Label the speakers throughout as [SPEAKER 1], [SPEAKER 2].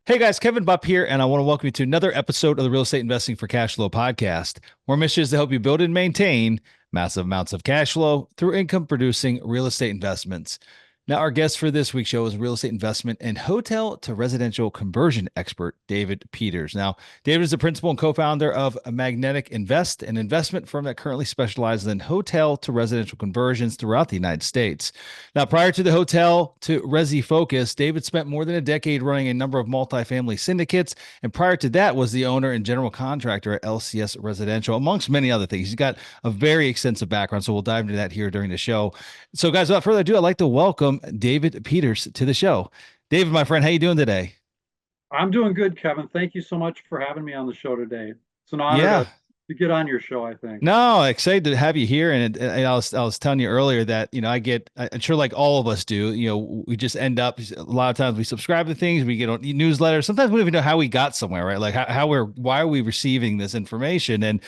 [SPEAKER 1] Hey guys, Kevin Bupp here, and I want to welcome you to another episode of the Real Estate Investing for Cashflow podcast. Our mission is to help you build and maintain massive amounts of cash flow through income producing real estate investments. Now, our guest for this week's show is real estate investment and hotel to residential conversion expert, David Peters. Now, David is the principal and co-founder of Magnetic Invest, an investment firm that currently specializes in hotel to residential conversions throughout the United States. Now, prior to the hotel to resi focus, David spent more than a decade running a number of multifamily syndicates. And prior to that was the owner and general contractor at LCS Residential, amongst many other things. He's got a very extensive background. So we'll dive into that here during the show. So guys, without further ado, I'd like to welcome David Peters to the show. David, my friend, how you doing today?
[SPEAKER 2] I'm doing good, Kevin. Thank you so much for having me on the show today. It's an honor
[SPEAKER 1] Yeah.
[SPEAKER 2] to get on your show, I think.
[SPEAKER 1] No, excited to have you here. And I was telling you earlier that, I'm sure like all of us do, we just end up, a lot of times we subscribe to things, we get on newsletters. Sometimes we don't even know how we got somewhere, right? Like why are we receiving this information? And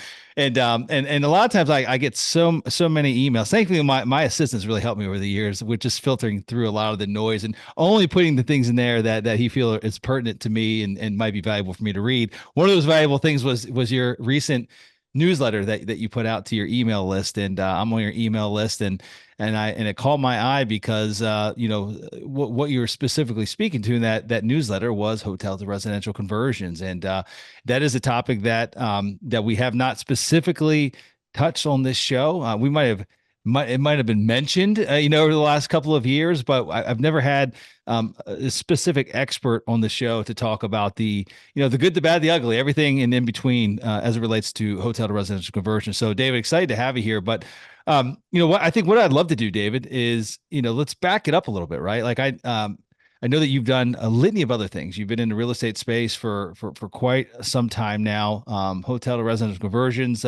[SPEAKER 1] a lot of times I get so many emails. Thankfully, my assistants really helped me over the years with just filtering through a lot of the noise and only putting the things in there that he feel is pertinent to me and might be valuable for me to read. One of those valuable things was your recent newsletter that you put out to your email list, and I'm on your email list, and it caught my eye because what you were specifically speaking to in that newsletter was hotel to residential conversions, and that is a topic that we have not specifically touched on this show. We it might have been mentioned, over the last couple of years, but I've never had a specific expert on the show to talk about the good, the bad, the ugly, everything in between as it relates to hotel to residential conversion. So, David, excited to have you here. But what I think what I'd love to do, David, is let's back it up a little bit, right? Like I know that you've done a litany of other things. You've been in the real estate space for quite some time now. Hotel to residential conversions.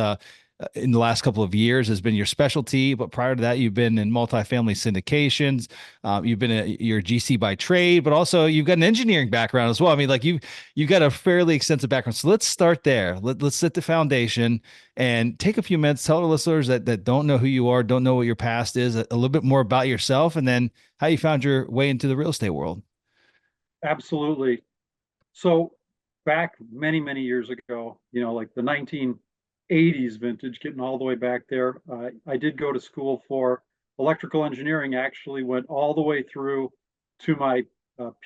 [SPEAKER 1] In the last couple of years has been your specialty, but prior to that, you've been in multifamily syndications. You've been you're a GC by trade, but also you've got an engineering background as well. I mean, like you've got a fairly extensive background. So let's start there. Let's set the foundation and take a few minutes. Tell our listeners that don't know who you are, don't know what your past is, a little bit more about yourself, and then how you found your way into the real estate world.
[SPEAKER 2] Absolutely. So back many, many years ago, like the 1980s vintage, getting all the way back there, I did go to school for electrical engineering, actually went all the way through to my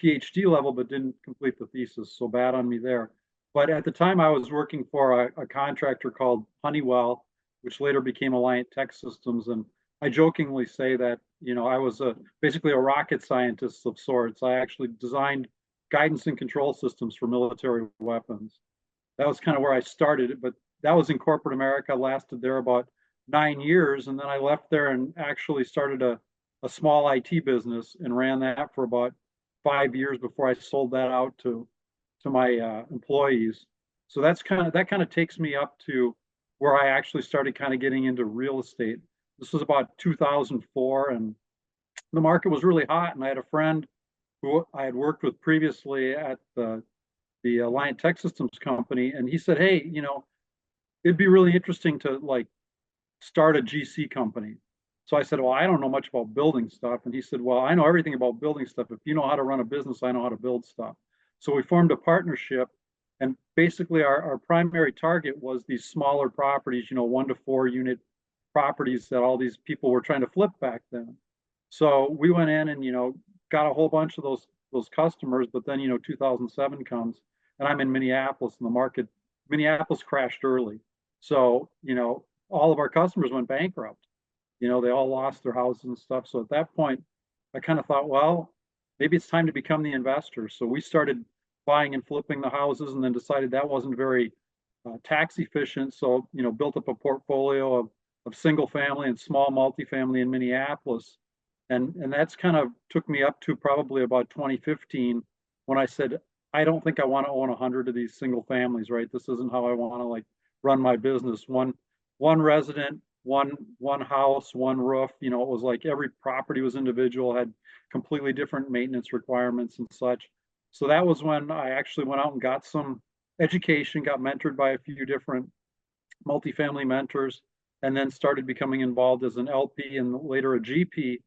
[SPEAKER 2] PhD level, but didn't complete the thesis. So bad on me there. But at the time, I was working for a contractor called Honeywell, which later became Alliant Tech Systems. And I jokingly say that, I was basically a rocket scientist of sorts. I actually designed guidance and control systems for military weapons. That was kind of where I started, but that was in corporate America, lasted there about 9 years. And then I left there and actually started a small IT business and ran that for about 5 years before I sold that out to my employees. So that kind of takes me up to where I actually started kind of getting into real estate. This was about 2004, and the market was really hot. And I had a friend who I had worked with previously at the Alliant Tech Systems company, and he said, "Hey, it'd be really interesting to like start a GC company." So I said, "Well, I don't know much about building stuff." And he said, "Well, I know everything about building stuff. If you know how to run a business, I know how to build stuff." So we formed a partnership. And basically, our primary target was these smaller properties, 1 to 4 unit properties that all these people were trying to flip back then. So we went in and, got a whole bunch of those customers. But then, 2007 comes, and I'm in Minneapolis, and Minneapolis crashed early. So, all of our customers went bankrupt. They all lost their houses and stuff. So at that point, I kind of thought, well, maybe it's time to become the investor. So we started buying and flipping the houses, and then decided that wasn't very tax efficient. So, built up a portfolio of single family and small multifamily in Minneapolis. And that's kind of took me up to probably about 2015 when I said, I don't think I want to own 100 of these single families, right? This isn't how I want to like run my business. One resident, one house, one roof. It was like every property was individual, had completely different maintenance requirements and such. So that was when I actually went out and got some education, got mentored by a few different multifamily mentors, and then started becoming involved as an LP and later a GP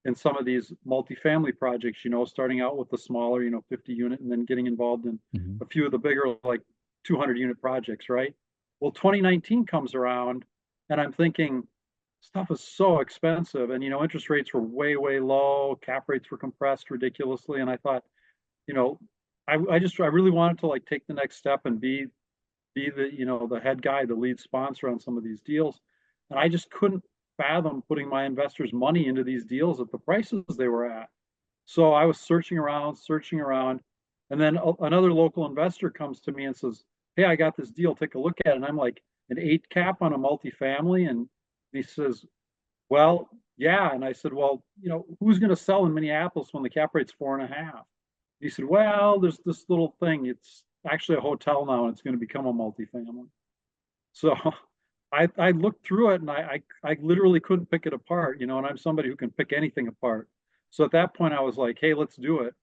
[SPEAKER 2] in some of these multifamily projects, starting out with the smaller, 50 unit and then getting involved in
[SPEAKER 1] Mhm.
[SPEAKER 2] a few of the bigger, like 200 unit projects, right? Well, 2019 comes around and I'm thinking stuff is so expensive and, interest rates were way, way low. Cap rates were compressed ridiculously. And I thought, you know, I really wanted to like take the next step and be the, the head guy, the lead sponsor on some of these deals. And I just couldn't fathom putting my investors' money into these deals at the prices they were at. So I was searching around. And then another local investor comes to me and says, "Hey, I got this deal. Take a look at it." And I'm like, "An 8 cap on a multifamily?" And he says, "Well, yeah." And I said, "Well, who's going to sell in Minneapolis when the cap rate's 4.5?" He said, "Well, there's this little thing. It's actually a hotel now, and it's going to become a multifamily." So I looked through it and I literally couldn't pick it apart, and I'm somebody who can pick anything apart. So at that point I was like, "Hey, let's do it."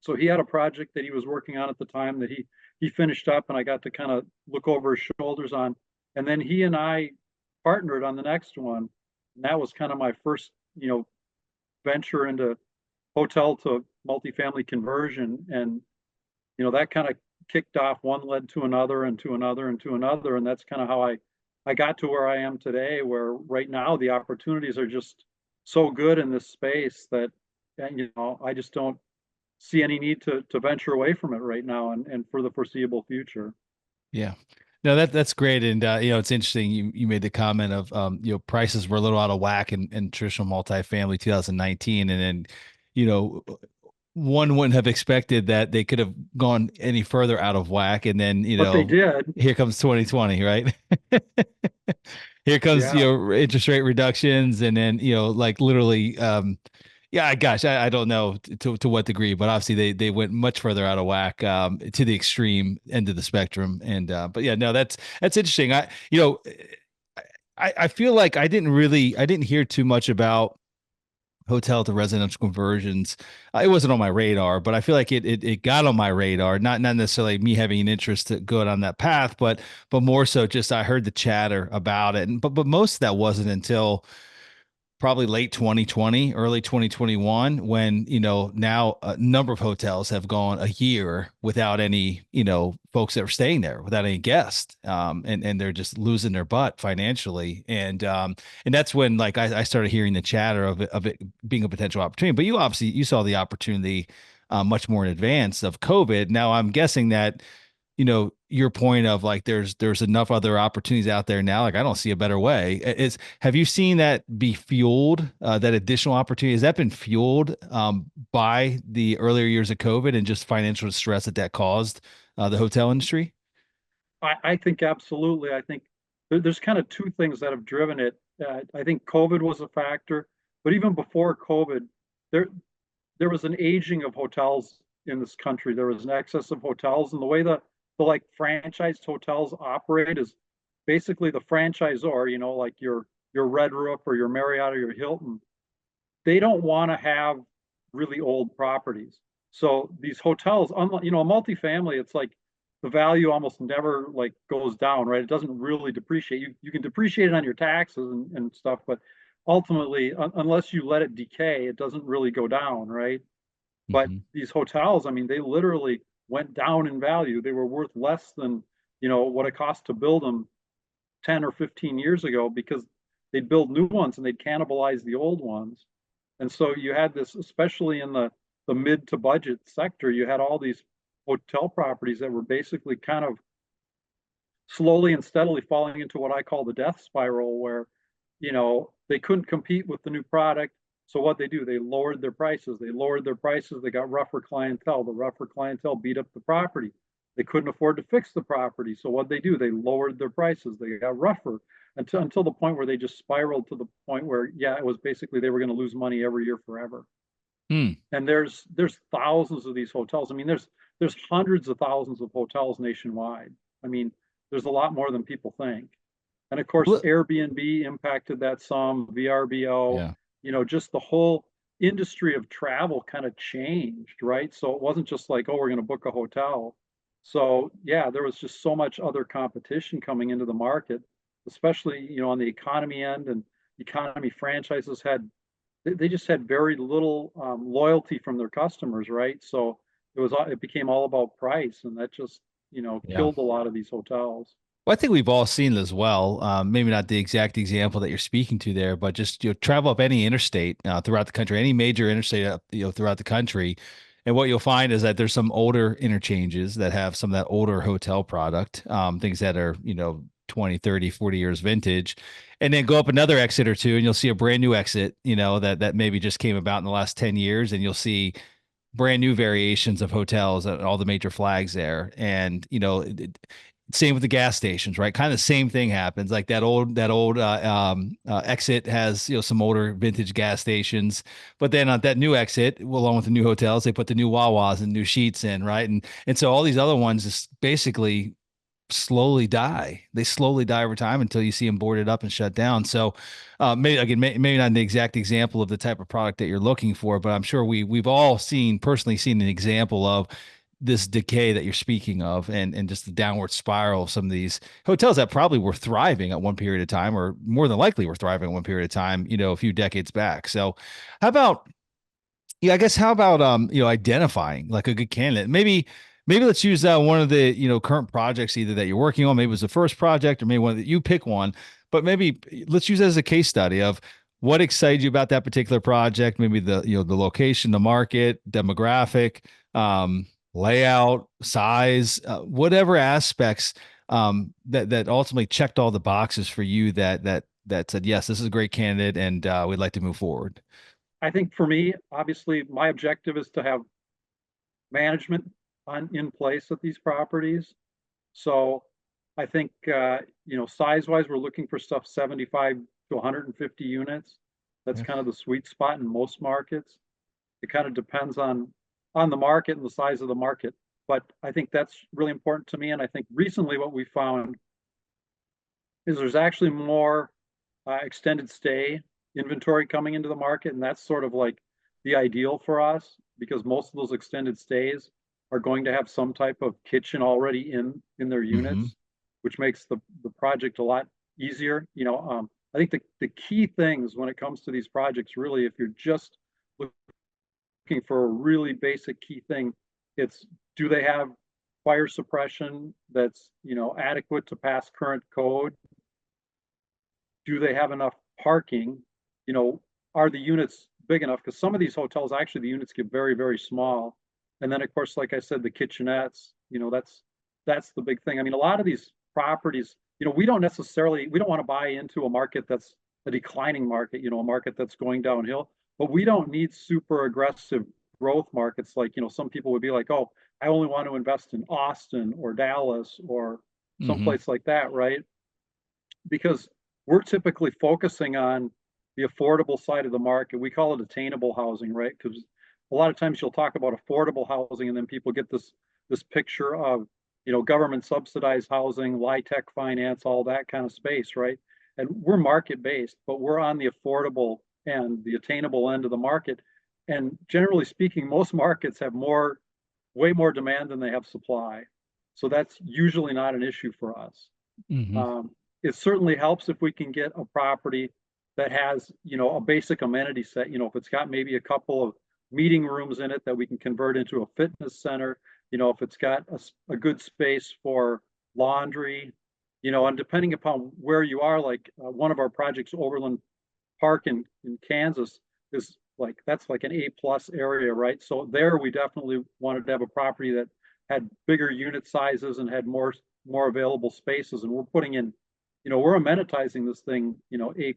[SPEAKER 2] So he had a project that he was working on at the time that he finished up and I got to kind of look over his shoulders on. And then he and I partnered on the next one. And that was kind of my first, venture into hotel to multifamily conversion. And, that kind of kicked off, one led to another and to another and to another. And that's kind of how I got to where I am today, where right now the opportunities are just so good in this space that, I just don't see any need to venture away from it right now and for the foreseeable future.
[SPEAKER 1] Yeah. No, that's great. And it's interesting. You made the comment of prices were a little out of whack in traditional multifamily 2019. And then, you know, one wouldn't have expected that they could have gone any further out of whack. And then,
[SPEAKER 2] But they did.
[SPEAKER 1] here comes 2020, right? Here comes,
[SPEAKER 2] Yeah.
[SPEAKER 1] interest rate reductions and then, like literally, yeah, gosh, I don't know to what degree, but obviously they went much further out of whack, to the extreme end of the spectrum. And but yeah, no, that's interesting. I feel like I didn't hear too much about hotel to residential conversions. It wasn't on my radar, but I feel like it got on my radar. Not necessarily me having an interest to go down that path, but more so just I heard the chatter about it, and but most of that wasn't until probably late 2020, early 2021, when, now a number of hotels have gone a year without any, folks that are staying there, without any guests. And they're just losing their butt financially. And that's when like I started hearing the chatter of it being a potential opportunity. But you saw the opportunity much more in advance of COVID. Now I'm guessing that your point of like there's enough other opportunities out there now, like I don't see a better way. Is Have you seen that be fueled, that additional opportunity, has that been fueled by the earlier years of COVID and just financial stress that caused the hotel industry?
[SPEAKER 2] I think absolutely. I think there's kind of two things that have driven it. I think COVID was a factor, but even before COVID, there there was an aging of hotels in this country. There was an excess of hotels, and the way the like franchised hotels operate is basically the franchisor, like your Red Roof or your Marriott or your Hilton, they don't want to have really old properties. So these hotels, unlike, a multifamily, it's like the value almost never like goes down, right? It doesn't really depreciate. You can depreciate it on your taxes and stuff, but ultimately, unless you let it decay, it doesn't really go down, right? But
[SPEAKER 1] Hmm.
[SPEAKER 2] these hotels, I mean, they literally went down in value. They were worth less than, what it cost to build them 10 or 15 years ago because they'd build new ones and they'd cannibalize the old ones. And so you had this, especially in the mid to budget sector, you had all these hotel properties that were basically kind of slowly and steadily falling into what I call the death spiral, where, they couldn't compete with the new product. So what they do, they lowered their prices. They lowered their prices. They got rougher clientele. The rougher clientele beat up the property. They couldn't afford to fix the property. So what they do, they lowered their prices. They got rougher until the point where they just spiraled to the point where, yeah, it was basically they were going to lose money every year forever.
[SPEAKER 1] Hmm.
[SPEAKER 2] And there's thousands of these hotels. I mean, there's hundreds of thousands of hotels nationwide. I mean, there's a lot more than people think. And of course,
[SPEAKER 1] Well,
[SPEAKER 2] Airbnb impacted that some, VRBO,
[SPEAKER 1] yeah.
[SPEAKER 2] just the whole industry of travel kind of changed, right? So it wasn't just like, oh, we're going to book a hotel. So yeah, there was just so much other competition coming into the market, especially, on the economy end, and economy franchises had they just had very little loyalty from their customers, right? So it became all about price, and that just,
[SPEAKER 1] Yeah.
[SPEAKER 2] killed a lot of these hotels.
[SPEAKER 1] Well, I think we've all seen it as well. Maybe not the exact example that you're speaking to there, but just travel up any interstate throughout the country, any major interstate up, throughout the country, and what you'll find is that there's some older interchanges that have some of that older hotel product, things that are 20, 30, 40 years vintage, and then go up another exit or two, and you'll see a brand new exit, that maybe just came about in the last 10 years, and you'll see brand new variations of hotels at all the major flags there. And, same with the gas stations, right? Kind of the same thing happens. Like that old exit has, some older vintage gas stations, but then on that new exit, along with the new hotels, they put the new Wawas and new sheets in, right? And so all these other ones just basically slowly die. They slowly die over time until you see them boarded up and shut down. So, maybe again, maybe not the exact example of the type of product that you're looking for, but I'm sure we've all personally seen an example of this decay that you're speaking of, and just the downward spiral of some of these hotels that probably were thriving at one period of time, or more than likely were thriving at one period of time, a few decades back. So, how about yeah, I guess how about identifying like a good candidate? Maybe let's use one of the current projects either that you're working on. Maybe it was the first project, or maybe one that you pick one. But maybe let's use it as a case study of what excited you about that particular project. Maybe the location, the market, demographic, layout, size, whatever aspects that ultimately checked all the boxes for you that said yes, this is a great candidate, and we'd like to move forward.
[SPEAKER 2] I think for me, obviously, my objective is to have management in place at these properties. So I think, size wise, we're looking for stuff 75 to 150 units. That's
[SPEAKER 1] Yeah.
[SPEAKER 2] kind of the sweet spot in most markets. It kind of depends on the market and the size of the market. But I think that's really important to me. And I think recently what we found is there's actually more extended stay inventory coming into the market, and that's sort of like the ideal for us because most of those extended stays are going to have some type of kitchen already in their
[SPEAKER 1] Hmm.
[SPEAKER 2] units, which makes the project a lot easier. I think the key things when it comes to these projects, really, if you're just looking for a really basic key thing, it's do they have fire suppression that's adequate to pass current code? Do they have enough parking? You know, are the units big enough? Because some of these hotels, actually, the units get very, very small. And then, of course, like I said, the kitchenettes, that's the big thing. I mean, a lot of these properties, we don't want to buy into a market that's a declining market, a market that's going downhill, but we don't need super aggressive growth markets like, some people would be like, oh, I only want to invest in Austin or Dallas or
[SPEAKER 1] Hmm.
[SPEAKER 2] someplace like that, right? Because we're typically focusing on the affordable side of the market. We call it attainable housing, right? Because a lot of times you'll talk about affordable housing, and then people get this picture of government subsidized housing, LIHTC finance, all that kind of space, right? And we're market based, but we're on the affordable and the attainable end of the market. And generally speaking, most markets have way more demand than they have supply. So that's usually not an issue for us.
[SPEAKER 1] Hmm.
[SPEAKER 2] Um, it certainly helps if we can get a property that has, a basic amenity set. If it's got maybe a couple of meeting rooms in it that we can convert into a fitness center, if it's got a good space for laundry, and depending upon where you are, like one of our projects, Overland Park in Kansas, is like that's like an A+ area, right? So there we definitely wanted to have a property that had bigger unit sizes and had more available spaces. And we're putting in, we're amenitizing this thing, A+,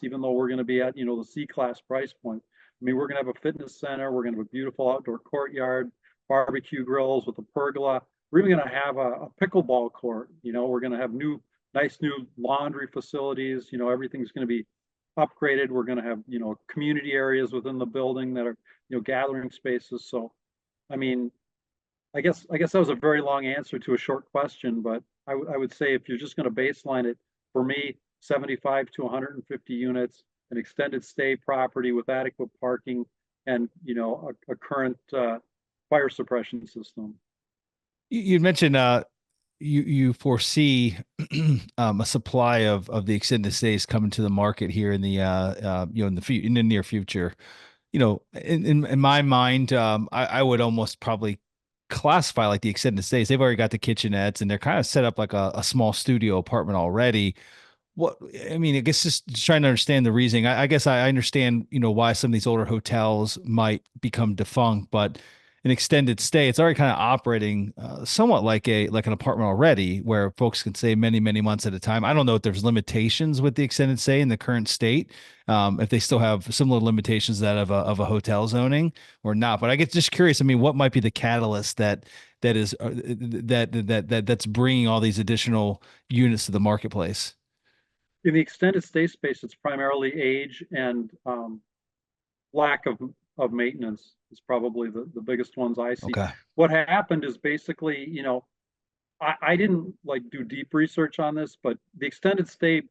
[SPEAKER 2] even though we're going to be at, the C-class price point. I mean, we're going to have a fitness center. We're going to have a beautiful outdoor courtyard, barbecue grills with a pergola. We're even going to have a pickleball court. We're going to have nice new laundry facilities. Everything's going to be upgraded. We're going to have, community areas within the building that are, gathering spaces. So, I mean, I guess that was a very long answer to a short question, but I would say if you're just going to baseline it, for me, 75 to 150 units, an extended stay property with adequate parking, and a current fire suppression system.
[SPEAKER 1] You mentioned you foresee a supply of the extended stays coming to the market here in the in the near future. In my mind, I would almost probably classify like the extended stays. They've already got the kitchenettes and they're kind of set up like a small studio apartment already. What I mean, I guess just trying to understand the reasoning. I guess I understand, why some of these older hotels might become defunct, but an extended stay, it's already kind of operating somewhat like an apartment already, where folks can stay many, many months at a time. I don't know if there's limitations with the extended stay in the current state, if they still have similar limitations to that of a hotel zoning or not. But I get just curious. I mean, what might be the catalyst that is that's bringing all these additional units to the marketplace?
[SPEAKER 2] In the extended stay space, it's primarily age and lack of maintenance is probably the biggest ones I see.
[SPEAKER 1] Okay.
[SPEAKER 2] What happened is basically, I didn't like do deep research on this, but the extended stay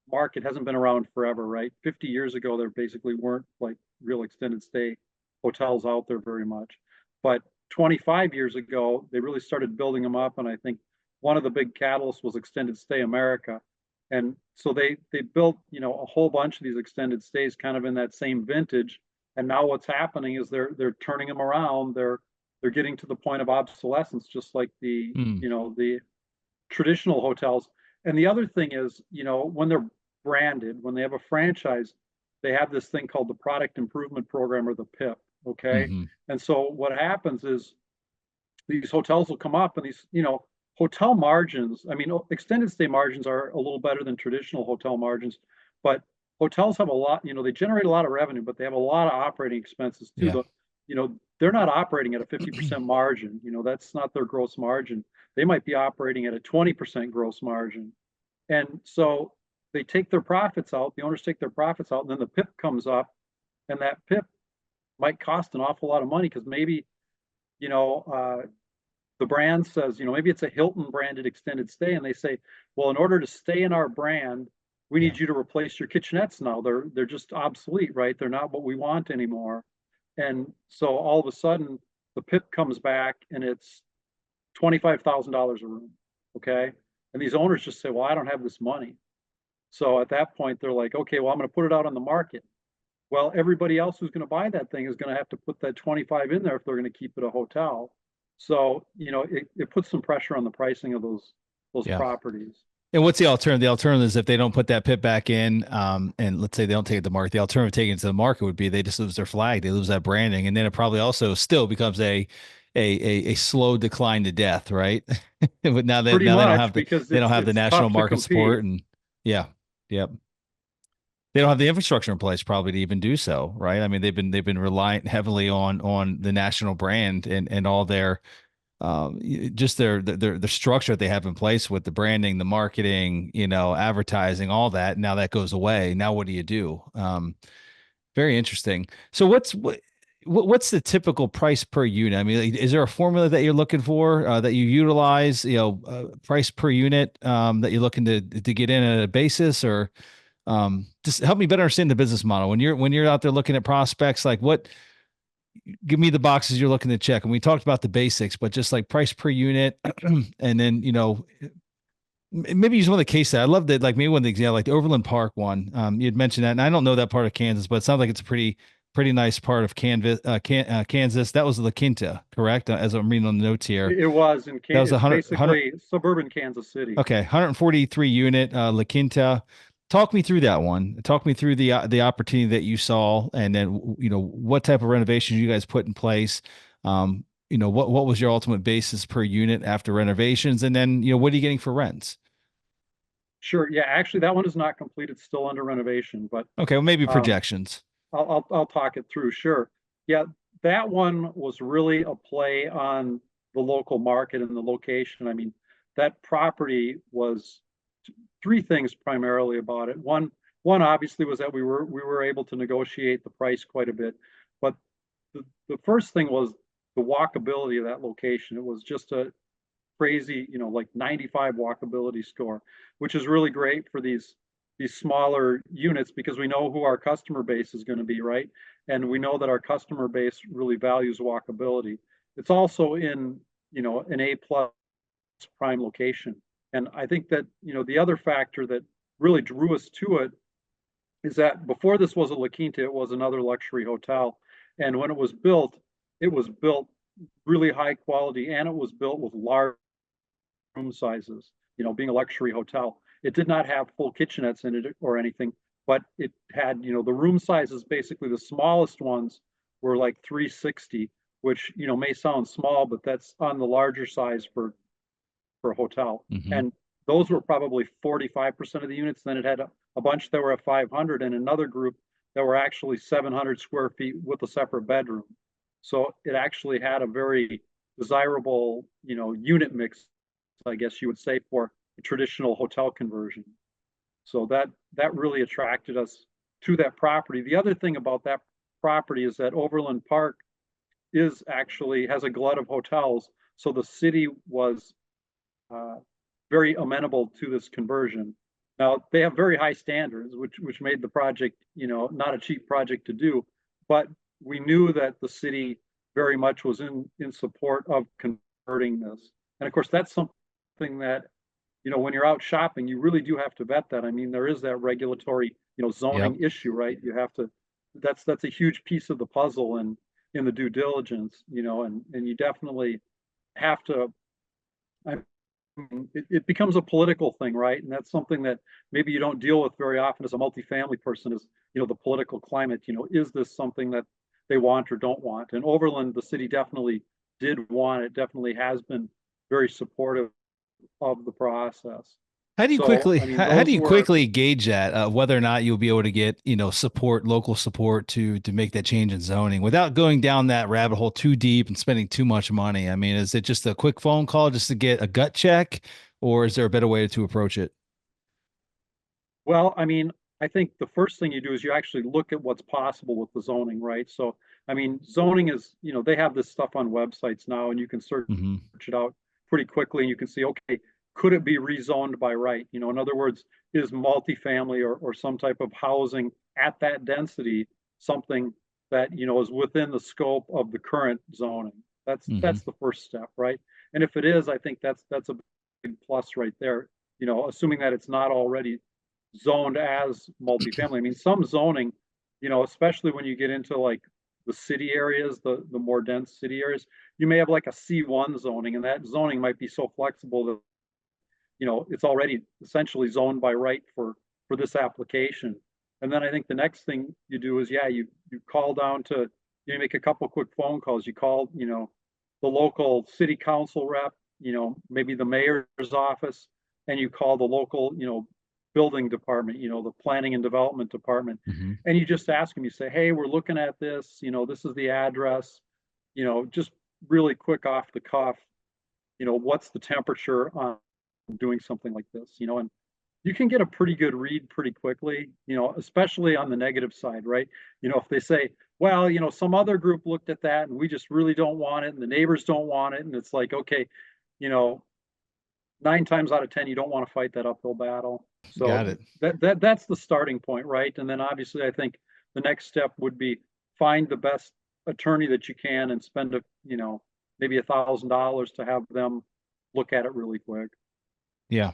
[SPEAKER 2] market hasn't been around forever, right? 50 years ago, there basically weren't like real extended stay hotels out there very much. But 25 years ago, they really started building them up. And I think one of the big catalysts was Extended Stay America. And so they built, a whole bunch of these extended stays kind of in that same vintage. And now what's happening is they're turning them around. They're getting to the point of obsolescence, just like
[SPEAKER 1] Hmm.
[SPEAKER 2] the traditional hotels. And the other thing is, when they're branded, when they have a franchise, they have this thing called the Product Improvement Program, or the PIP. Okay.
[SPEAKER 1] Hmm.
[SPEAKER 2] And so what happens is these hotels will come up and these, hotel margins. I mean, extended stay margins are a little better than traditional hotel margins, but hotels have a lot, they generate a lot of revenue, but they have a lot of operating expenses too.
[SPEAKER 1] Yeah.
[SPEAKER 2] They're not operating at a 50% margin. That's not their gross margin. They might be operating at a 20% gross margin. And so they take their profits out, the owners take their profits out, and then the PIP comes up, and that PIP might cost an awful lot of money because maybe, you know, uh, the brand says, maybe it's a Hilton branded extended stay, and they say, well, in order to stay in our brand, we
[SPEAKER 1] Yeah.
[SPEAKER 2] need you to replace your kitchenettes now. They're just obsolete, right? They're not what we want anymore. And so all of a sudden, the PIP comes back and it's $25,000 a room. Okay. And these owners just say, well, I don't have this money. So at that point, they're like, okay, well, I'm going to put it out on the market. Well, everybody else who's going to buy that thing is going to have to put that 25 in there if they're going to keep it a hotel. So, it puts some pressure on the pricing of those
[SPEAKER 1] Yeah.
[SPEAKER 2] properties.
[SPEAKER 1] And what's the alternative? The alternative is if they don't put that pit back in, and let's say they don't take it to the market, the alternative taking it to the market would be they just lose their flag, they lose that branding, and then it probably also still becomes a slow decline to death, right? But
[SPEAKER 2] Pretty
[SPEAKER 1] now
[SPEAKER 2] much because
[SPEAKER 1] they don't have the
[SPEAKER 2] it's
[SPEAKER 1] national
[SPEAKER 2] tough to
[SPEAKER 1] market
[SPEAKER 2] compete.
[SPEAKER 1] support, and yeah, yep. They don't have the infrastructure in place probably to even do so, right? I mean, they've been reliant heavily on the national brand and all their just their structure that they have in place with the branding, the marketing, advertising, all that. Now that goes away. Now what do you do? Very interesting. So what's the typical price per unit? I mean, like, is there a formula that you're looking for that you utilize? Price per unit that you're looking to get in at a basis, or just help me better understand the business model when you're out there looking at prospects. Like what give me the boxes you're looking to check. And we talked about the basics, but just like price per unit, and then maybe use one of the case that I love that. Like maybe one of the example, like the Overland Park one. You'd mentioned that, and I don't know that part of Kansas, but it sounds like it's a pretty nice part of Kansas. That was La Quinta, correct? As I'm reading on the notes here,
[SPEAKER 2] It was in
[SPEAKER 1] that was a
[SPEAKER 2] it's
[SPEAKER 1] hundred.
[SPEAKER 2] basically suburban Kansas City.
[SPEAKER 1] Okay, 143 unit La Quinta. Talk me through that one. Talk me through the opportunity that you saw, and then what type of renovations you guys put in place. What was your ultimate basis per unit after renovations, and then what are you getting for rents?
[SPEAKER 2] Sure. Yeah, actually, that one is not complete. It's still under renovation, but
[SPEAKER 1] Okay, well maybe
[SPEAKER 2] um,
[SPEAKER 1] projections.
[SPEAKER 2] I'll talk it through. Sure. Yeah, that one was really a play on the local market and the location. I mean, that property was three things primarily about it. One obviously was that we were able to negotiate the price quite a bit, but the first thing was the walkability of that location. It was just a crazy, like 95 walkability score, which is really great for these smaller units because we know who our customer base is going to be, right? And we know that our customer base really values walkability. It's also in, an A plus prime location. And I think that, the other factor that really drew us to it is that before this was a La Quinta, it was another luxury hotel. And when it was built really high quality, and it was built with large room sizes, being a luxury hotel. It did not have full kitchenettes in it or anything, but it had, the room sizes, basically the smallest ones were like 360, which, may sound small, but that's on the larger size for a hotel.
[SPEAKER 1] Hmm.
[SPEAKER 2] And those were probably 45% of the units. Then it had a bunch that were at 500 and another group that were actually 700 square feet with a separate bedroom. So it actually had a very desirable, unit mix, I guess you would say, for a traditional hotel conversion. So that really attracted us to that property. The other thing about that property is that Overland Park is actually has a glut of hotels. So the city was uh, very amenable to this conversion. Now they have very high standards, which made the project, not a cheap project to do. But we knew that the city very much was in support of converting this. And of course, that's something that, when you're out shopping, you really do have to vet that. I mean, there is that regulatory,
[SPEAKER 1] Yep.
[SPEAKER 2] zoning issue, right? You have to. That's a huge piece of the puzzle and in the due diligence, and you definitely have to. I it becomes a political thing, right? And that's something that maybe you don't deal with very often as a multifamily person is, the political climate, is this something that they want or don't want? And Overland, the city definitely did want it, definitely has been very supportive of the process. So, I mean,
[SPEAKER 1] How do
[SPEAKER 2] those
[SPEAKER 1] you
[SPEAKER 2] were,
[SPEAKER 1] quickly gauge that whether or not you'll be able to get support, local support to make that change in zoning without going down that rabbit hole too deep and spending too much money? I mean, is it just a quick phone call just to get a gut check, or is there a better way to approach it?
[SPEAKER 2] well, I mean, I think the first thing you do is you actually look at what's possible with the zoning, right? So, I mean, zoning is, they have this stuff on websites now and you can search
[SPEAKER 1] Hmm.
[SPEAKER 2] it out pretty quickly and you can see, okay, could it be rezoned by right? In other words, is multifamily or some type of housing at that density something that, is within the scope of the current zoning?
[SPEAKER 1] Hmm.
[SPEAKER 2] That's the first step, right? And if it is, I think that's a big plus right there, assuming that it's not already zoned as multifamily. I mean, some zoning, especially when you get into like the city areas, the more dense city areas, you may have like a C1 zoning, and that zoning might be so flexible that, it's already essentially zoned by right for this application. And then I think the next thing you do is, yeah, you call down to, make a couple quick phone calls. You call, the local city council rep, maybe the mayor's office, and you call the local, building department, the planning and development department,
[SPEAKER 1] Hmm.
[SPEAKER 2] and you just ask them, you say, hey, we're looking at this, this is the address, just really quick off the cuff, what's the temperature on doing something like this, and you can get a pretty good read pretty quickly, especially on the negative side, right? If they say, well, some other group looked at that and we just really don't want it and the neighbors don't want it. And it's like, okay, you know, 9 times out of 10, you don't want to fight that uphill battle. So
[SPEAKER 1] Got it.
[SPEAKER 2] that's the starting point, right? And then obviously I think the next step would be find the best attorney that you can and spend maybe $1,000 to have them look at it really quick.
[SPEAKER 1] Yeah.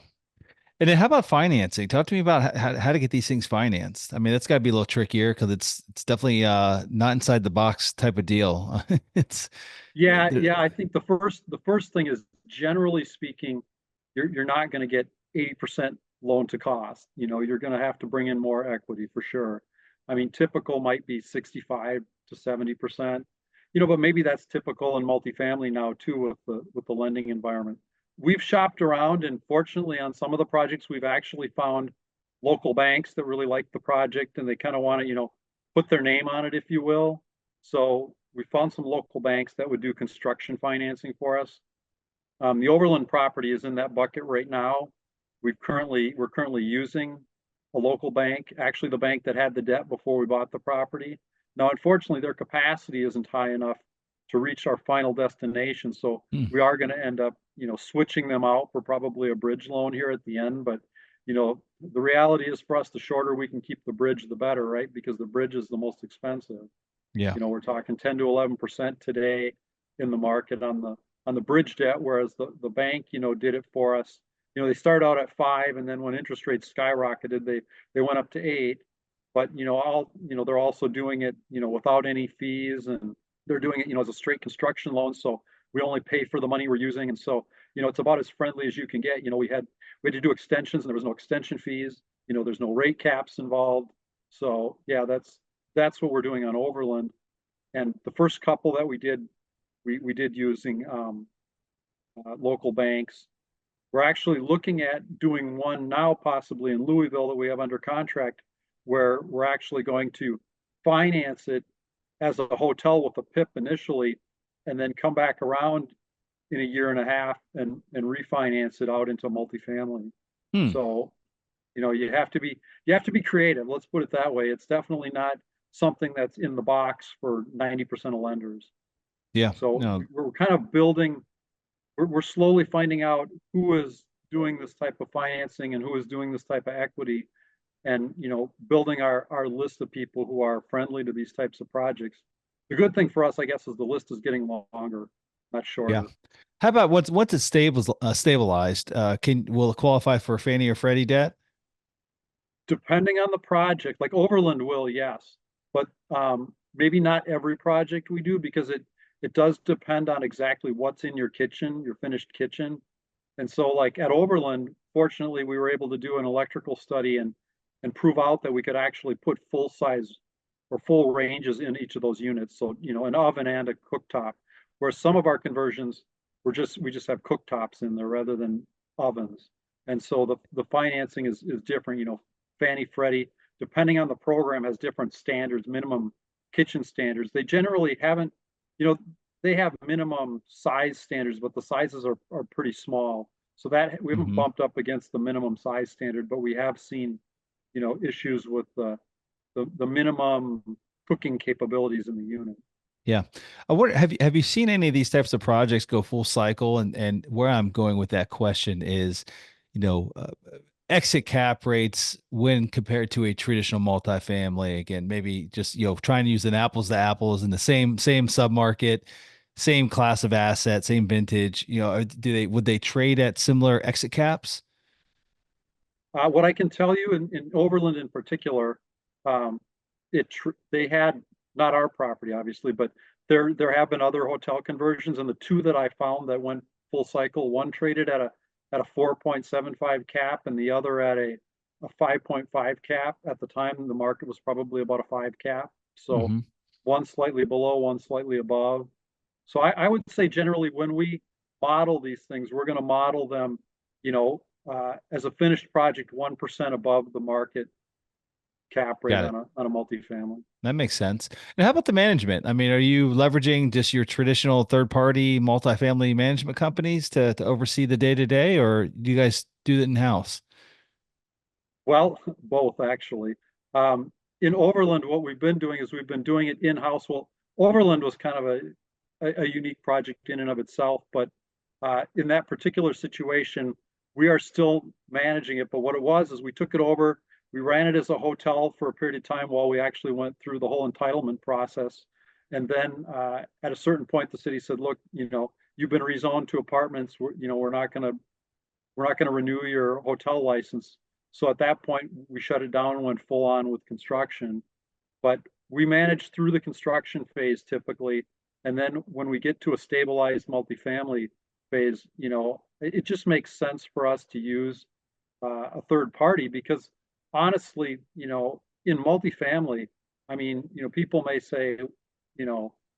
[SPEAKER 1] And then how about financing? Talk to me about how to get these things financed. I mean, that's got to be a little trickier because it's definitely not inside the box type of deal. It's
[SPEAKER 2] Yeah,
[SPEAKER 1] there,
[SPEAKER 2] yeah. I think the first thing is, generally speaking, you're not going to get 80% loan to cost. You're going to have to bring in more equity for sure. I mean, typical might be 65 to 70%. But maybe that's typical in multifamily now too with the lending environment. We've shopped around, and fortunately, on some of the projects, we've actually found local banks that really like the project and they kind of want to, put their name on it, if you will. So we found some local banks that would do construction financing for us. The Overland property is in that bucket right now. We're currently using a local bank, actually the bank that had the debt before we bought the property. Now, unfortunately, their capacity isn't high enough to reach our final destination. So
[SPEAKER 1] hmm,
[SPEAKER 2] we are going to end up, switching them out for probably a bridge loan here at the end. But, the reality is for us, the shorter we can keep the bridge, the better, right? Because the bridge is the most expensive.
[SPEAKER 1] yeah.
[SPEAKER 2] We're talking 10 to 11% today in the market on on the bridge debt, whereas the bank, did it for us. They started out at 5, and then when interest rates skyrocketed, they went up to 8. But they're also doing it, without any fees, and they're doing it, as a straight construction loan. So we only pay for the money we're using, and so it's about as friendly as you can get. We had to do extensions, and there was no extension fees. There's no rate caps involved. So yeah, that's what we're doing on Overland. And the first couple that we did, we did using local banks. We're actually looking at doing one now, possibly in Louisville, that we have under contract, where we're actually going to finance it as a hotel with a PIP initially, and then come back around in a year and a half and refinance it out into multifamily.
[SPEAKER 1] Hmm.
[SPEAKER 2] So, you have to be creative. Let's put it that way. It's definitely not something that's in the box for 90% of lenders.
[SPEAKER 1] Yeah.
[SPEAKER 2] So
[SPEAKER 1] No.
[SPEAKER 2] we're kind of building, we're slowly finding out who is doing this type of financing and who is doing this type of equity, and building our list of people who are friendly to these types of projects. The good thing for us, I guess, is the list is getting longer, not
[SPEAKER 1] Yeah.
[SPEAKER 2] shorter.
[SPEAKER 1] How about once it's stabilized? Will it qualify for Fannie or Freddie debt?
[SPEAKER 2] Depending on the project, like Overland will, yes, but maybe not every project we do, because it does depend on exactly what's in your kitchen, your finished kitchen. And so, like at Overland, fortunately, we were able to do an electrical study and prove out that we could actually put full size or full ranges in each of those units. So, an oven and a cooktop. Whereas some of our conversions we just have cooktops in there rather than ovens. And so the financing is different. Fanny, Freddie, depending on the program, has different standards, minimum kitchen standards. They generally haven't, you know, they have minimum size standards, but the sizes are pretty small. So that we haven't
[SPEAKER 1] Hmm.
[SPEAKER 2] bumped up against the minimum size standard, but we have seen, issues with the minimum cooking capabilities in the unit.
[SPEAKER 1] Yeah. Have you seen any of these types of projects go full cycle? And where I'm going with that question is, you know, uh, exit cap rates when compared to a traditional multifamily. Again, maybe just trying to use an apples to apples in the same submarket, same class of asset, same vintage. Would they trade at similar exit caps?
[SPEAKER 2] What I can tell you in Overland in particular, um, they had, not our property obviously, but there have been other hotel conversions, and the two that I found that went full cycle, one traded at a 4.75 cap, and the other at a 5.5 cap. At the time, the market was probably about a 5 cap. So
[SPEAKER 1] Hmm.
[SPEAKER 2] one slightly below, one slightly above. So I would say generally when we model these things, we're going to model them, as a finished project, 1% above the market cap rate
[SPEAKER 1] Got
[SPEAKER 2] on
[SPEAKER 1] it.
[SPEAKER 2] a multifamily.
[SPEAKER 1] That makes sense. And how about the management? I mean, are you leveraging just your traditional third-party multifamily management companies to oversee the day-to-day, or do you guys do it in-house?
[SPEAKER 2] Well, both actually. In Overland, what we've been doing is we've been doing it in-house. Well, Overland was kind of a unique project in and of itself, but in that particular situation, we are still managing it. But what it was is we took it over, we ran it as a hotel for a period of time while we actually went through the whole entitlement process. And then at a certain point, the city said, "Look, you've been rezoned to apartments. We're not going to renew your hotel license." So at that point, we shut it down and went full on with construction. But we manage through the construction phase typically. And then when we get to a stabilized multifamily phase, it just makes sense for us to use a third party, because honestly, in multifamily, I mean, people may say,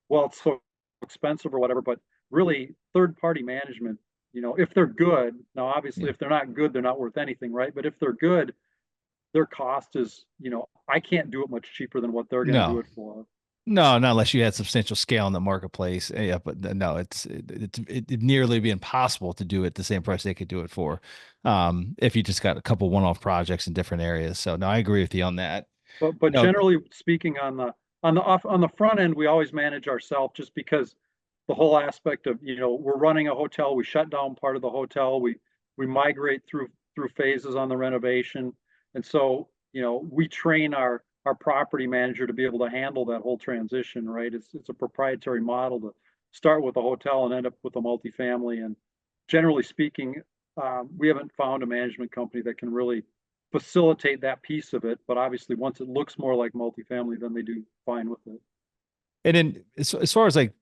[SPEAKER 2] well, it's so expensive or whatever, but really third party management, if they're good, now obviously
[SPEAKER 1] Yeah.
[SPEAKER 2] if they're not good, they're not worth anything, right? But if they're good, their cost is, I can't do it much cheaper than what they're going to do
[SPEAKER 1] No,
[SPEAKER 2] it for.
[SPEAKER 1] no, not unless you had substantial scale in the marketplace. Yeah, but no, it'd nearly be impossible to do it the same price they could do it for, if you just got a couple one-off projects in different areas. So no, I agree with you on that.
[SPEAKER 2] But
[SPEAKER 1] No,
[SPEAKER 2] generally speaking, on the front end, we always manage ourselves, just because the whole aspect of, we're running a hotel, we shut down part of the hotel, we migrate through phases on the renovation. And so, we train our property manager to be able to handle that whole transition, right? It's a proprietary model start with a hotel and end up with a multifamily. And generally speaking, we haven't found a management company that can really facilitate that piece of it. But obviously, once it looks more like multifamily, then they do fine with it.
[SPEAKER 1] And then as far as like,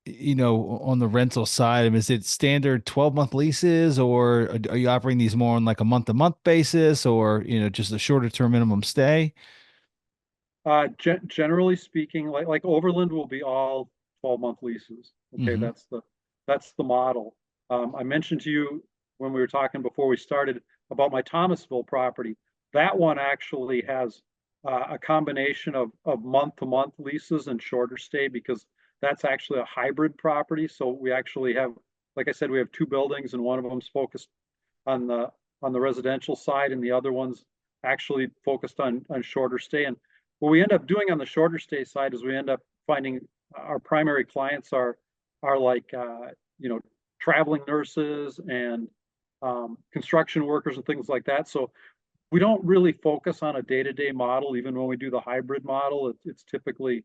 [SPEAKER 1] on the rental side, I mean, is it standard 12-month leases, or are you operating these more on like a month-to-month basis, or, just a shorter term minimum stay?
[SPEAKER 2] Generally speaking, like Overland will be all 12-month leases. Okay,
[SPEAKER 1] Hmm.
[SPEAKER 2] that's the model. I mentioned to you when we were talking before we started about my Thomasville property. That one actually has a combination of month-to-month leases and shorter stay because that's actually a hybrid property. So we actually have, like I said, we have two buildings and one of them's focused on the residential side, and the other one's actually focused on shorter stay. And what we end up doing on the shorter stay side is we end up finding our primary clients are like traveling nurses and construction workers and things like that. So we don't really focus on a day-to-day model. Even when we do the hybrid model, it's typically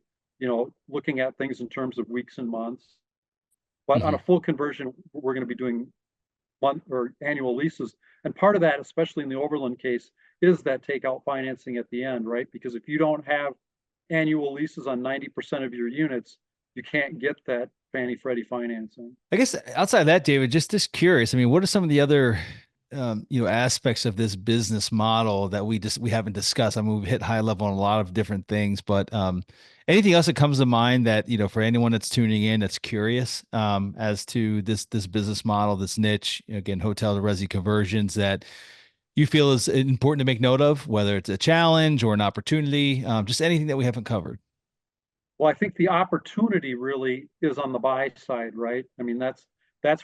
[SPEAKER 2] looking at things in terms of weeks and months. But on a
[SPEAKER 1] Hmm.
[SPEAKER 2] full conversion, we're going to be doing month or annual leases. And part of that, especially in the Overland case, is that takeout financing at the end, right? Because if you don't have annual leases on 90% of your units, you can't get that Fannie Freddie financing.
[SPEAKER 1] I guess outside of that, David, just curious. I mean, what are some of the other aspects of this business model that we haven't discussed? I mean, we've hit high level on a lot of different things, but anything else that comes to mind that, for anyone that's tuning in that's curious as to this business model, this niche, again, hotel to resi conversions, that you feel is important to make note of, whether it's a challenge or an opportunity, just anything that we haven't covered.
[SPEAKER 2] Well, I think the opportunity really is on the buy side, right? I mean, that's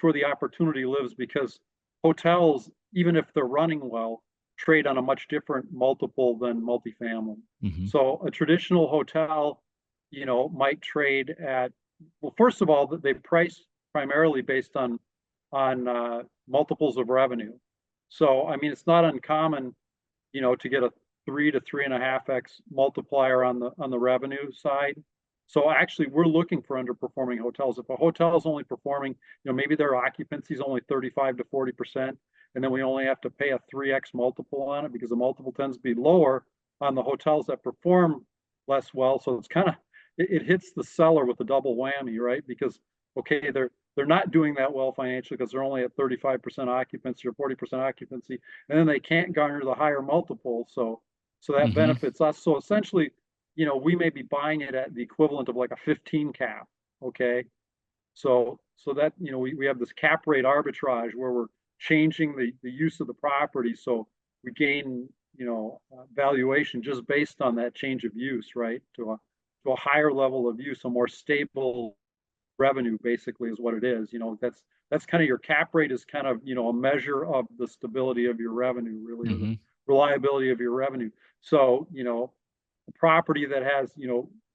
[SPEAKER 2] where the opportunity lives because hotels, even if they're running well, trade on a much different multiple than multifamily.
[SPEAKER 1] Hmm.
[SPEAKER 2] So a traditional hotel, might trade at, well, first of all, they price primarily based on multiples of revenue. So I mean, it's not uncommon, to get a 3 to 3.5x multiplier on the revenue side. So actually, we're looking for underperforming hotels. If a hotel is only performing, maybe their occupancy is only 35 to 40%, and then we only have to pay a 3x multiple on it because the multiple tends to be lower on the hotels that perform less well. So it's kind of it hits the seller with a double whammy, right? Because okay, they're not doing that well financially because they're only at 35% occupancy or 40% occupancy, and then they can't garner the higher multiple. So that
[SPEAKER 1] Hmm.
[SPEAKER 2] benefits us. So essentially, we may be buying it at the equivalent of like a 15 cap. Okay. So that, we have this cap rate arbitrage where we're changing the use of the property. So we gain, valuation just based on that change of use, right? To a higher level of use, a more stable revenue basically is what it is. That's kind of your cap rate is kind of, a measure of the stability of your revenue really, or the
[SPEAKER 1] Hmm.
[SPEAKER 2] reliability of your revenue. So, a property that has,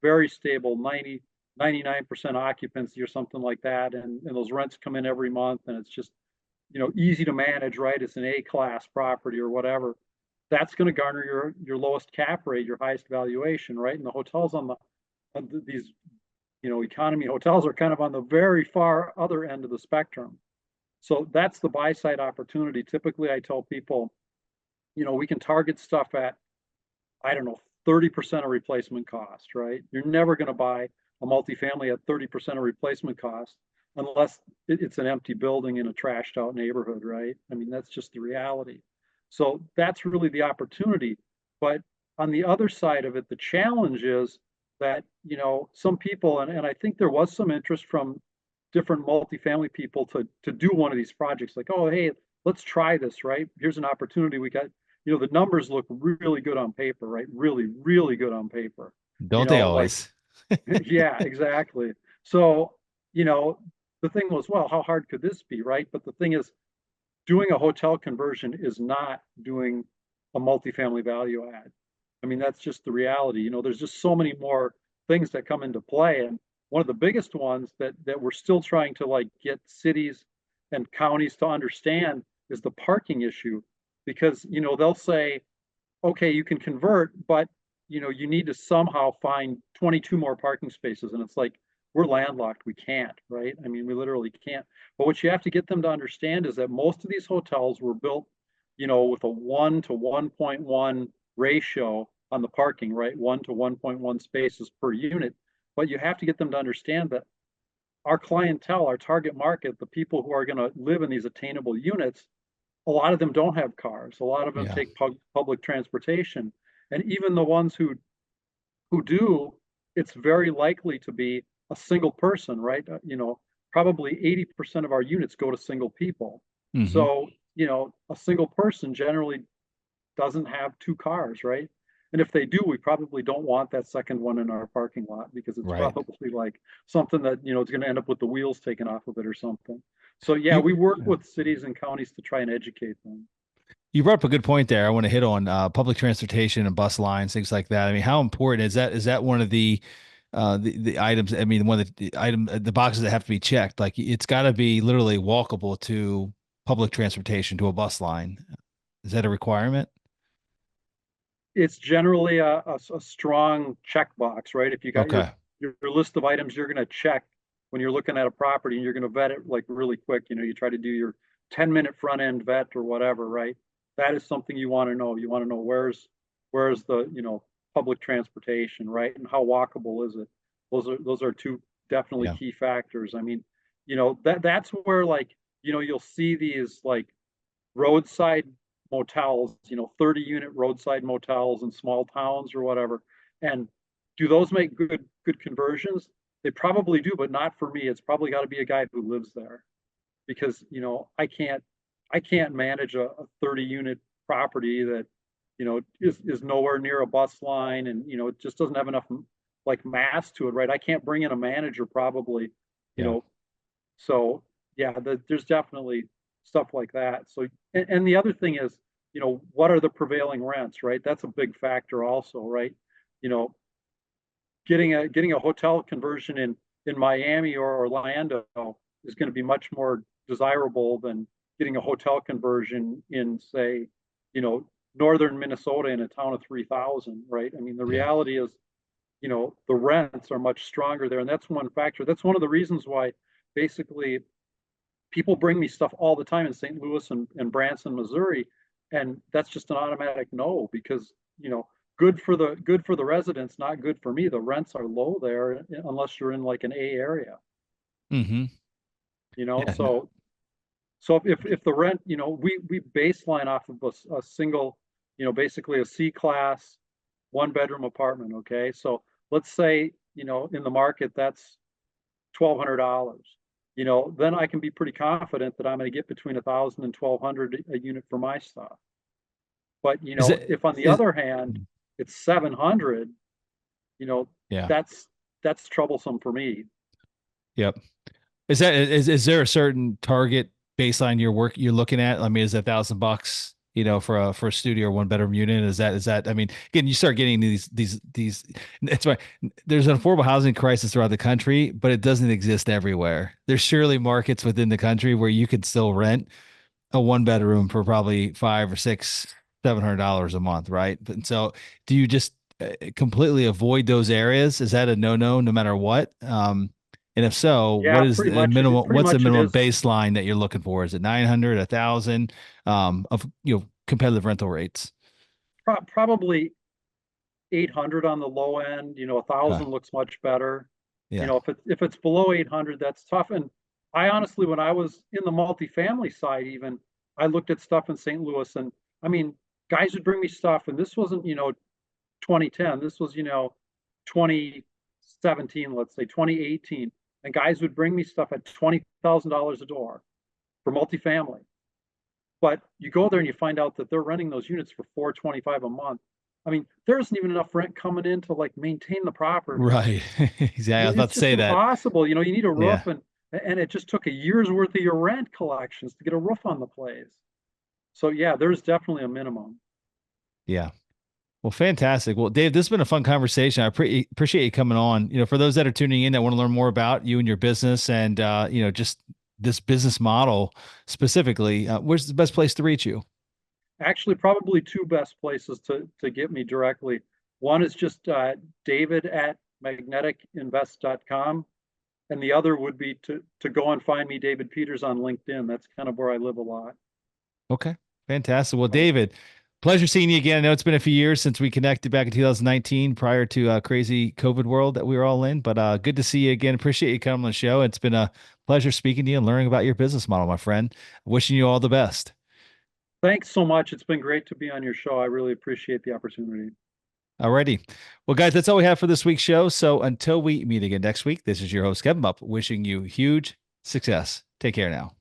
[SPEAKER 2] very stable 99% occupancy or something like that, and those rents come in every month and it's just, easy to manage, right? It's an A class property or whatever. That's going to garner your lowest cap rate, your highest valuation, right? And the hotels on these economy hotels are kind of on the very far other end of the spectrum. So that's the buy side opportunity. Typically, I tell people, we can target stuff at, I don't know, 30% of replacement cost, right? You're never going to buy a multifamily at 30% of replacement cost unless it's an empty building in a trashed out neighborhood, right? I mean, that's just the reality. So that's really the opportunity. But on the other side of it, the challenge is that, some people, and I think there was some interest from different multifamily people to do one of these projects, like, oh, hey, let's try this, right? Here's an opportunity. We got, the numbers look really good on paper, right? Really, really good on paper.
[SPEAKER 1] Don't they
[SPEAKER 2] Like,
[SPEAKER 1] always?
[SPEAKER 2] yeah, exactly. So, you know, the thing was, well, how hard could this be, right? But the thing is, doing a hotel conversion is not doing a multifamily value add. I mean, that's just the reality. There's just so many more things that come into play. And one of the biggest ones that we're still trying to like get cities and counties to understand is the parking issue. Because, they'll say, okay, you can convert, but you need to somehow find 22 more parking spaces. And it's like, we're landlocked. We can't, right? I mean, we literally can't. But what you have to get them to understand is that most of these hotels were built, with a 1 to 1.1 ratio on the parking, right? 1 to 1.1 spaces per unit. But you have to get them to understand that our clientele, our target market, the people who are going to live in these attainable units, a lot of them don't have cars. A lot of them
[SPEAKER 1] Yeah.
[SPEAKER 2] take public transportation. And even the ones who do, it's very likely to be a single person, right? Probably 80% of our units go to single people.
[SPEAKER 1] Hmm.
[SPEAKER 2] So, a single person generally doesn't have two cars, right? And if they do, we probably don't want that second one in our parking lot because it's
[SPEAKER 1] Right.
[SPEAKER 2] probably like something that, it's going to end up with the wheels taken off of it or something. So yeah,
[SPEAKER 1] You
[SPEAKER 2] we work with cities and counties to try and educate them.
[SPEAKER 1] you brought up a good point there. I want to hit on public transportation and bus lines, things like that. I mean, how important is that? Is that one of the items? I mean, one of the boxes that have to be checked. Like it's got to be literally walkable to public transportation to a bus line. Is that a requirement?
[SPEAKER 2] It's generally a strong checkbox, right? If you got your
[SPEAKER 1] Okay.
[SPEAKER 2] your list of items you're going to check when you're looking at a property and you're going to vet it like really quick, you try to do your 10-minute front end vet or whatever, right? That is something you want to know. You want to know where's the, public transportation, right? And how walkable is it? Those are two definitely
[SPEAKER 1] Yeah.
[SPEAKER 2] key factors. I mean, that's where like, you'll see these like roadside motels, 30 unit roadside motels in small towns or whatever. And do those make good conversions? They probably do, but not for me. It's probably got to be a guy who lives there because, I can't manage a 30 unit property that, is nowhere near a bus line and, it just doesn't have enough like mass to it, right? I can't bring in a manager probably, you
[SPEAKER 1] Yeah.
[SPEAKER 2] know, so yeah, there's definitely stuff like that. So and the other thing is, what are the prevailing rents, right? That's a big factor also, right? You know, getting a hotel conversion in Miami or Orlando is going to be much more desirable than getting a hotel conversion in, say, northern Minnesota in a town of 3,000, right? I mean, the
[SPEAKER 1] Yeah.
[SPEAKER 2] reality is, the rents are much stronger there, and that's one factor. That's one of the reasons why basically people bring me stuff all the time in St. Louis and Branson, Missouri, and that's just an automatic no because good for the residents, not good for me. The rents are low there unless you're in like an A area,
[SPEAKER 1] Hmm. Yeah. No.
[SPEAKER 2] so if the rent, we baseline off of a single, basically a C class, 1 bedroom apartment. Okay, so let's say in the market that's $1,200. Then I can be pretty confident that I'm going to get between 1,000 and 1,200 a unit for my stuff. But
[SPEAKER 1] Is that
[SPEAKER 2] if on the
[SPEAKER 1] is
[SPEAKER 2] other hand it's 700, you know,
[SPEAKER 1] yeah.
[SPEAKER 2] that's troublesome for me.
[SPEAKER 1] Yep. Is there a certain target baseline you're looking at? I mean, is that $1,000, for a studio or 1 bedroom unit? Is that I mean, again, you start getting these it's why there's an affordable housing crisis throughout the country, but it doesn't exist everywhere. There's surely markets within the country where you could still rent a 1 bedroom for probably five or six, $700 a month, right? And so do you just completely avoid those areas? Is that a no matter what? And if so,
[SPEAKER 2] Yeah, pretty much. Pretty
[SPEAKER 1] what's the
[SPEAKER 2] much it
[SPEAKER 1] minimum
[SPEAKER 2] is.
[SPEAKER 1] baseline that you're looking for? Is it 900, 1,000, of, competitive rental rates?
[SPEAKER 2] Probably 800 on the low end. A
[SPEAKER 1] Okay.
[SPEAKER 2] thousand looks much better.
[SPEAKER 1] Yeah.
[SPEAKER 2] If it's below 800, that's tough. And I honestly, when I was in the multifamily side, even I looked at stuff in St. Louis, and I mean, guys would bring me stuff, and this wasn't 2010. This was 2017, let's say 2018, and guys would bring me stuff at $20,000 a door for multifamily. But you go there and you find out that they're renting those units for 425 a month. I mean, there isn't even enough rent coming in to like maintain the property.
[SPEAKER 1] Right. Exactly. I was about
[SPEAKER 2] It's
[SPEAKER 1] to
[SPEAKER 2] just
[SPEAKER 1] say that.
[SPEAKER 2] impossible. You need a
[SPEAKER 1] Yeah.
[SPEAKER 2] roof, and it just took a year's worth of your rent collections to get a roof on the place. So yeah, there's definitely a minimum.
[SPEAKER 1] Yeah. Well, fantastic. Well, Dave, this has been a fun conversation. I appreciate you coming on. For those that are tuning in that want to learn more about you and your business and, just this business model specifically, where's the best place to reach you?
[SPEAKER 2] Actually, probably two best places to get me directly. One is just David at magneticinvest.com, and the other would be to go and find me, David Peters, on LinkedIn. That's kind of where I live a lot.
[SPEAKER 1] Okay. Fantastic. Well, David, pleasure seeing you again. I know it's been a few years since we connected back in 2019 prior to crazy COVID world that we were all in, but good to see you again. Appreciate you coming on the show. It's been a pleasure speaking to you and learning about your business model, my friend. Wishing you all the best.
[SPEAKER 2] Thanks so much. It's been great to be on your show. I really appreciate the opportunity.
[SPEAKER 1] Alrighty. Well, guys, that's all we have for this week's show. So until we meet again next week, this is your host, Kevin Bupp, wishing you huge success. Take care now.